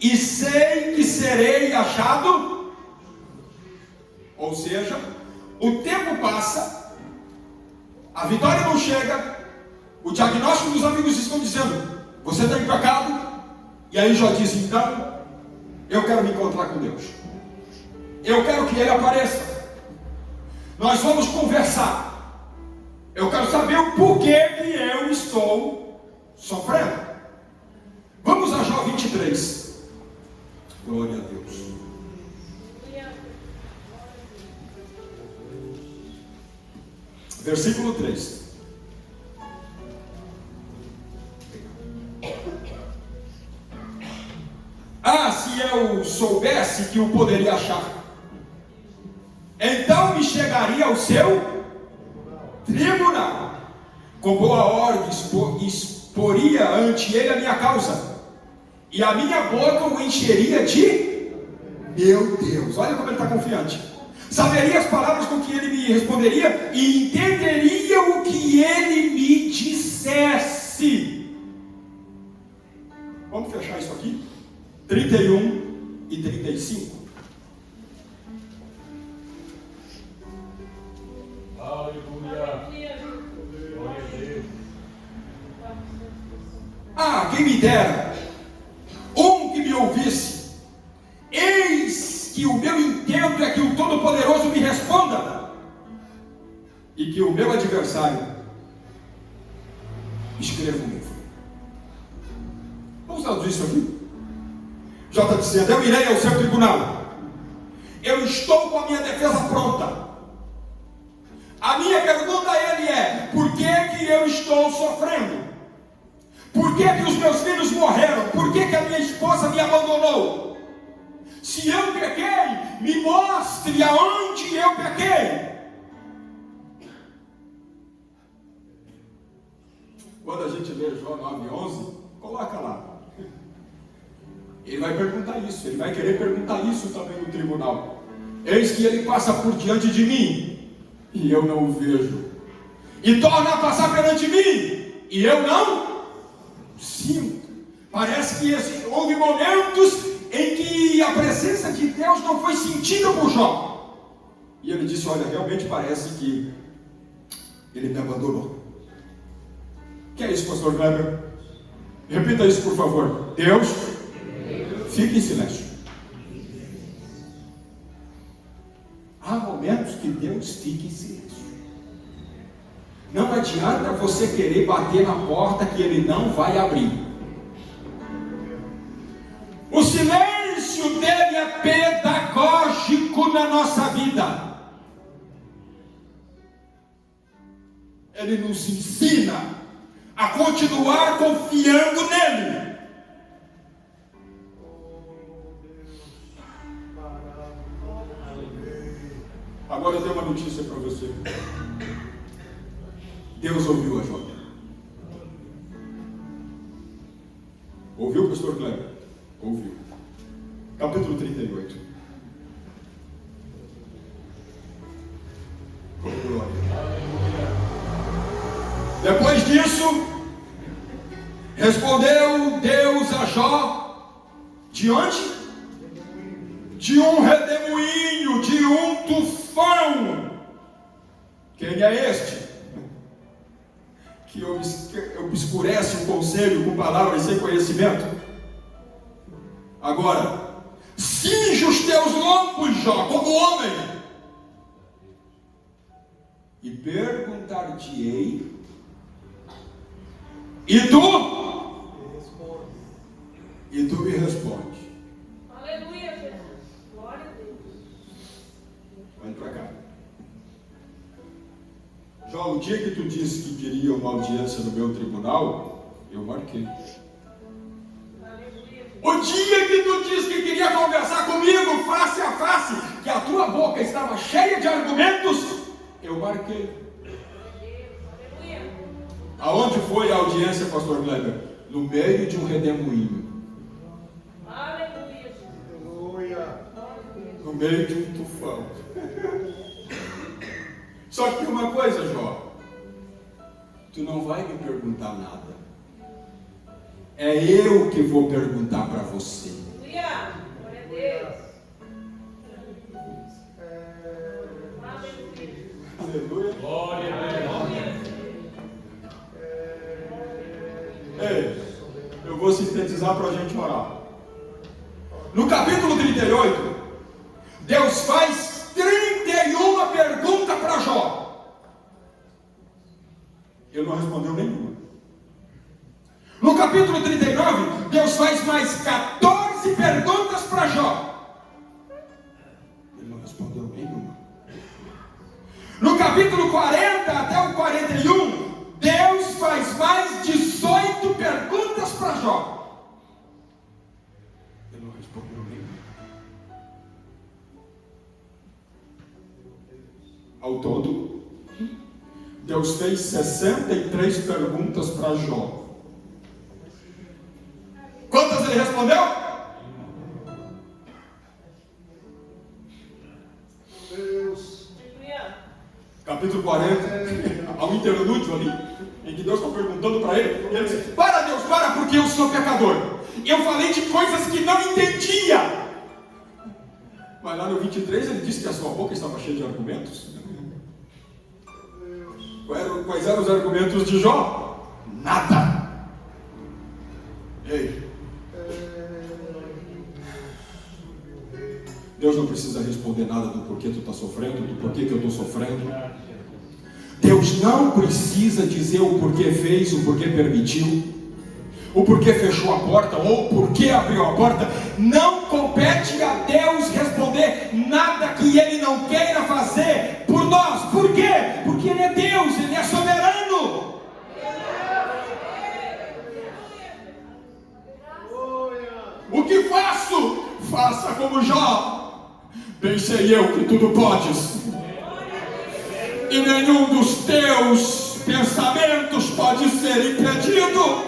e sei que serei achado. Ou seja, o tempo passa, a vitória não chega, o diagnóstico dos amigos estão dizendo: você está em pecado. E aí Jó diz: então, eu quero me encontrar com Deus, eu quero que Ele apareça, nós vamos conversar, eu quero saber o porquê que eu estou sofrendo. Vamos a Jó 23. Glória a Deus. Versículo 3. Ah, se eu soubesse que o poderia achar, então me chegaria ao seu tribunal, com boa ordem exporia ante ele a minha causa, e a minha boca o encheria de meu Deus. Olha como ele está confiante. Saberia as palavras com que ele me responderia e entenderia o que ele me dissesse. Vamos fechar isso aqui? 31 e 35. Aleluia. Glória a Deus. Ah, quem me dera que me ouvisse. Eis que o meu intento é que o Todo-Poderoso me responda e que o meu adversário escreva um livro. Vamos traduzir isso aqui? Já está dizendo: eu irei ao seu tribunal, eu estou com a minha defesa pronta. A minha pergunta a ele é: por que que eu estou sofrendo? Por que que os meus filhos morreram? Por que que a minha esposa me abandonou? Se eu pequei, me mostre aonde eu pequei. Quando a gente lê Jó 9:11, coloca lá. Ele vai perguntar isso, ele vai querer perguntar isso também no tribunal. Eis que ele passa por diante de mim e eu não o vejo, e torna a passar perante mim e eu não sinto. Parece que houve momentos em que a presença de Deus não foi sentida por Jó. E ele disse: olha, realmente parece que ele me abandonou. Que é isso, pastor Kleber? Repita isso, por favor. Deus, fique em silêncio. Há momentos que Deus fica em silêncio. Não adianta você querer bater na porta que Ele não vai abrir. O silêncio dele é pedagógico na nossa vida. Ele nos ensina a continuar confiando nele. Agora eu tenho uma notícia para você. Deus ouviu a Jó. Ouviu, pastor Kleber? Ouviu. Capítulo 38. Oh, glória. Depois disso, respondeu Deus a Jó: de onde? De um redemoinho, de um tufão. Quem é este que obscurece o conselho com palavras sem conhecimento? Agora, se cinge os teus lombos, Jó, como homem, e perguntar-te-ei, e tu me responde. Aleluia, Jesus. Glória a Deus. Olha para cá. Jó, o dia que tu disse que queria uma audiência no meu tribunal, eu marquei. O dia que tu disse que queria conversar comigo face a face, que a tua boca estava cheia de argumentos, eu marquei. Aonde foi a audiência, pastor Kleber? No meio de um redemoinho. Aleluia. No meio de um tufão. Só que tem uma coisa, Jó. Tu não vai me perguntar nada. É eu que vou perguntar para você. Glória a Deus. Aleluia. Glória a Deus. Ei, eu vou sintetizar para a gente orar. No capítulo 38, Deus faz 31 perguntas para Jó. Ele não respondeu nenhuma. No capítulo 39, Deus faz mais 14 perguntas para Jó. Ele não respondeu nenhuma. No capítulo 40 até o 41, Deus faz mais 18 perguntas para Jó. Ele não respondeu nenhuma. Ao todo, Deus fez 63 perguntas para Jó. Quantas ele respondeu? Deus. Capítulo 40, ao interlúdio ali, em que Deus está perguntando para ele, ele diz: para Deus, para, porque eu sou pecador. Eu falei de coisas que não entendia. Mas lá no 23 ele disse que a sua boca estava cheia de argumentos. Quais eram os argumentos de Jó? Nada. Ei, Deus não precisa responder nada do porquê tu está sofrendo, do porquê que eu estou sofrendo. Deus não precisa dizer o porquê fez, o porquê permitiu, o porquê fechou a porta ou o porquê abriu a porta. Não compete a Deus responder nada que Ele não queira fazer por nós. Por quê? Porque Ele é Deus, Ele é soberano. O que faço? Faça como Jó. Bem sei eu que tudo podes, e nenhum dos teus pensamentos pode ser impedido.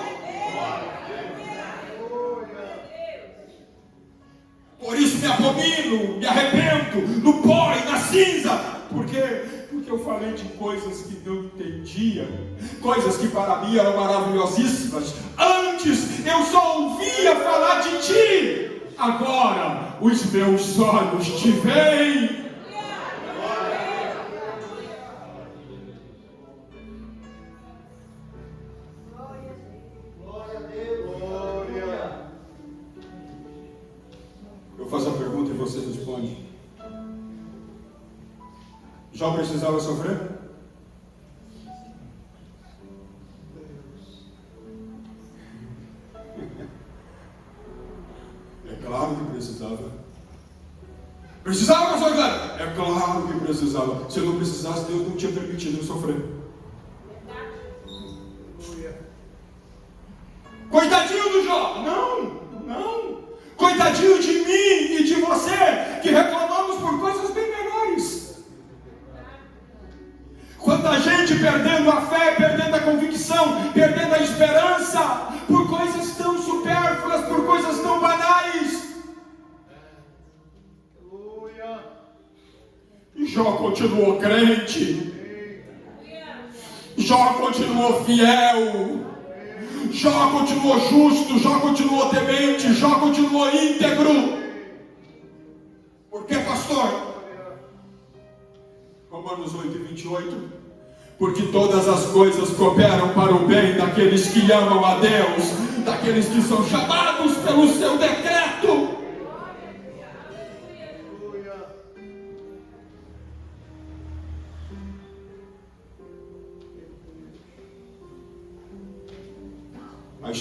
Por isso me abomino, me arrependo no pó e na cinza. Por quê? Porque eu falei de coisas que não entendia, coisas que para mim eram maravilhosíssimas. Antes eu só ouvia falar de ti. Agora os meus olhos te veem. Glória a Deus. Glória. Eu faço a pergunta e você responde. Jó precisava sofrer? É claro que precisava. Precisava, pastor Cláudio? É claro que precisava. Se eu não precisasse, Deus não tinha permitido eu sofrer. Coitadinho do Jó? Não. Coitadinho de mim e de você, que reclamamos por coisas bem menores. Quanta gente perdendo a fé, perdendo a convicção, perdendo a esperança, por coisas tão supérfluas, por coisas tão banais. Aleluia. Jó continuou crente. Jó continuou fiel. Jó continuou justo. Jó continuou temente. Jó continuou íntegro. Por que, pastor? Romanos 8:28. Porque todas as coisas cooperam para o bem daqueles que amam a Deus, daqueles que são chamados pelo seu decreto.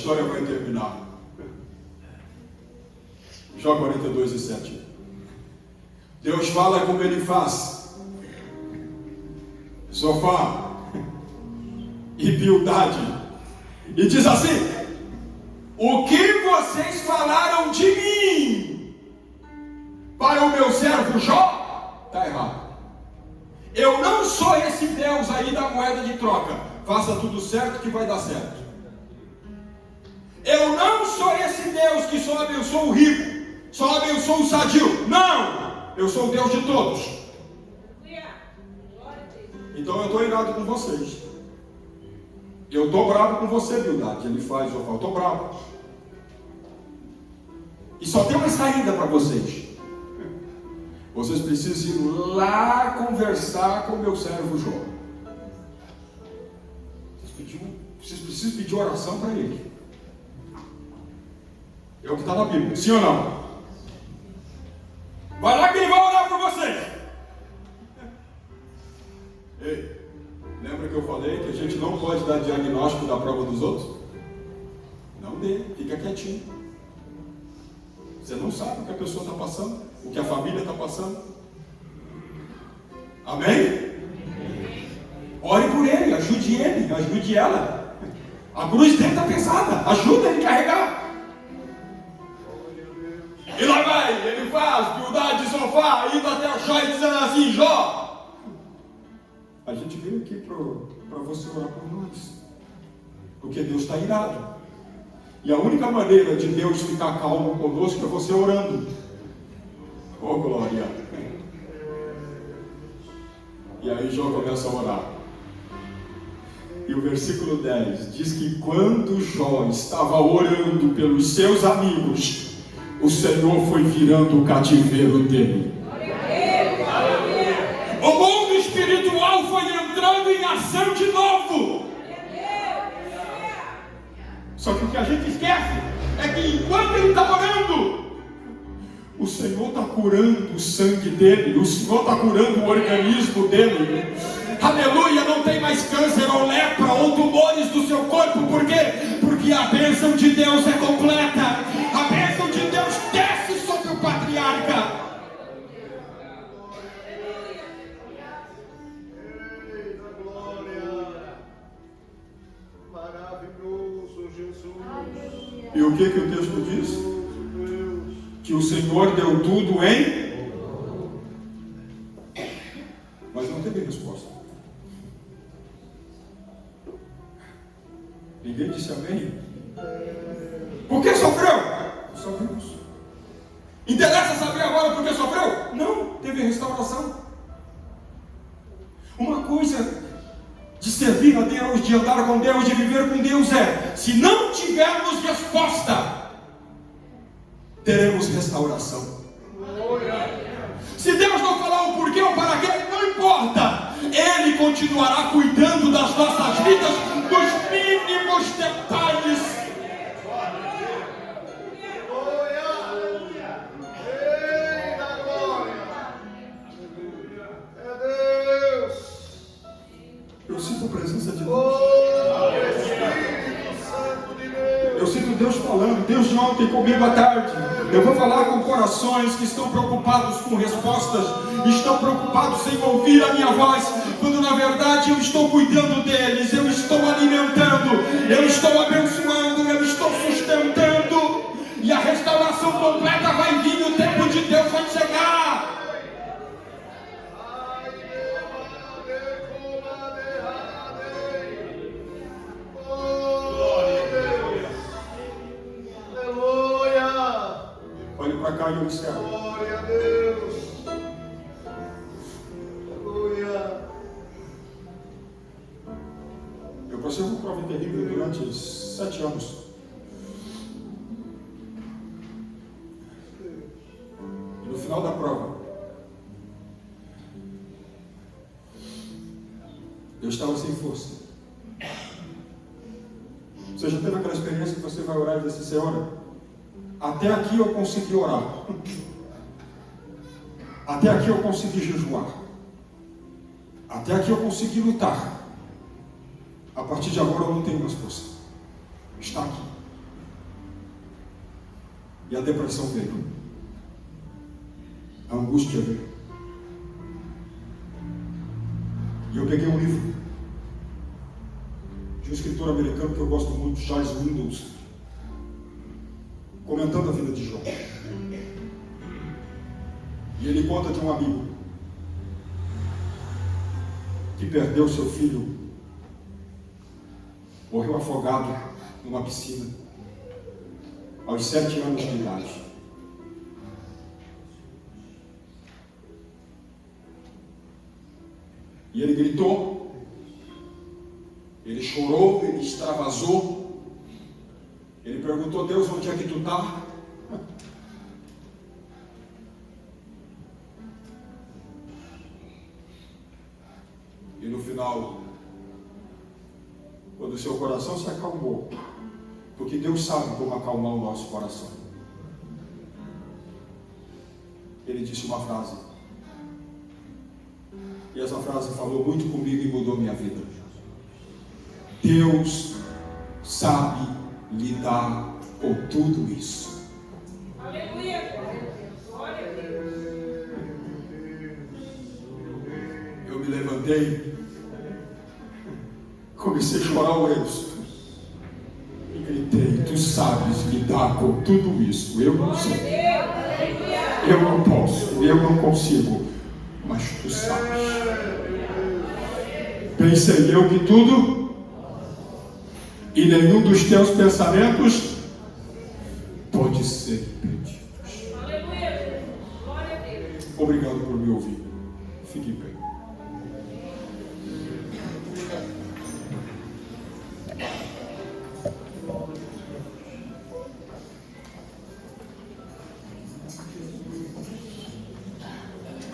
história vai terminar. Jó 42:7. Deus fala como Ele faz. Sofá e Bildade. E diz assim: o que vocês falaram de mim para o meu servo Jó, está errado. Eu não sou esse Deus aí da moeda de troca. Faça tudo certo que vai dar certo. Eu não sou esse Deus que só abençoa o rico, só abençoa o sadio. Não! Eu sou o Deus de todos. Então eu estou irado com vocês. Eu estou bravo com você, Bildade. Ele faz, eu falo, estou bravo. E só tem uma saída para vocês. Vocês precisam ir lá conversar com o meu servo Jó. Vocês precisam pedir oração para ele. É o que está na Bíblia, sim ou não? Vai lá que ele vai orar por vocês. Ei, lembra que eu falei que a gente não pode dar diagnóstico da prova dos outros? Não dê, fica quietinho. Você não sabe o que a pessoa está passando, o que a família está passando. Amém? Ore por ele, ajude ela. A cruz dele está pesada, ajuda ele a carregar. E lá vai, ele faz, Bildade de sofá, indo até o Jó e dizendo assim: Jó, a gente veio aqui para você orar por nós, porque Deus está irado. E a única maneira de Deus ficar calmo conosco é você orando. Oh glória! E aí Jó começa a orar. E o versículo 10 diz que quando Jó estava orando pelos seus amigos, o Senhor foi virando o cativeiro dele. O mundo espiritual foi entrando em ação de novo. Só que o que a gente esquece é que enquanto ele está orando, o Senhor está curando o sangue dele, o Senhor está curando o organismo dele. Aleluia, não tem mais câncer ou lepra ou tumores do seu corpo. Por quê? Porque a bênção de Deus é completa. A bênção de Deus desce sobre o patriarca. Eita glória! Maravilhoso Jesus! E o que o texto diz? Deus! Que o Senhor deu tudo em... Mas não teve resposta. Ninguém disse amém? Por que sofreu? Sofremos. Interessa saber agora por que sofreu? Não, teve restauração. Uma coisa de servir a Deus, de andar com Deus, de viver com Deus é: se não tivermos resposta, teremos restauração. Se Deus não falar o porquê ou para quê, não importa. Ele continuará cuidando das nossas vidas, dos mínimos detalhes. Glória! Eita glória! É Deus! Eu sinto a presença de Deus. Oh, Espírito Santo de Deus! Eu sinto Deus falando, Deus de ontem comigo à tarde. Eu vou falar com corações que estão preocupados com respostas, estão preocupados em ouvir a minha voz, quando na verdade eu estou cuidando deles, eu estou alimentando, eu estou abençoando, eu estou sustentando, e a restauração completa vai vir, o tempo de Deus vai chegar. Olhe para cá e observe. Glória a Deus! Aleluia! Eu passei uma prova terrível durante 7 anos. E no final da prova, eu estava sem força. Você já teve aquela experiência que você vai orar e diz assim: Senhor, até aqui eu consegui orar. Até aqui eu consegui jejuar. Até aqui eu consegui lutar. A partir de agora eu não tenho mais força. Está aqui. E a depressão veio. A angústia veio. E eu peguei um livro de um escritor americano que eu gosto muito, Charles Windows, comentando a vida de Jó. E ele conta de um amigo que perdeu seu filho, morreu afogado numa piscina aos 7 anos de idade. E ele gritou, ele chorou, ele extravasou, ele perguntou: Deus, onde é que tu está? E no final, quando o seu coração se acalmou, porque Deus sabe como acalmar o nosso coração, ele disse uma frase, e essa frase falou muito comigo e mudou minha vida: Deus sabe lidar com tudo isso. Aleluia. Glória a Deus. Eu me levantei, comecei a chorar o Deus e gritei: Tu sabes lidar com tudo isso. Eu não sei, eu não posso, eu não consigo, mas tu sabes. Pensei eu que tudo e nenhum dos teus pensamentos pode ser impedidos. Aleluia. Glória a Deus. Obrigado por me ouvir. Fique bem.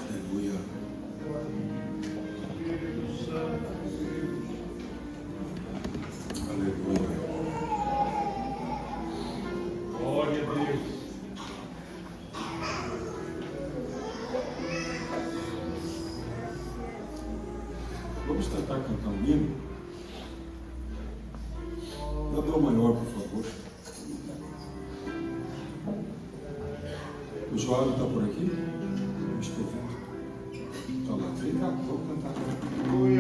Aleluia. Aleluia. Glória a Deus. Vamos tentar cantar um hino. Dá dó maior, por favor. O João está por aqui? Não estou vendo. Está lá. Vem cá, vamos cantar.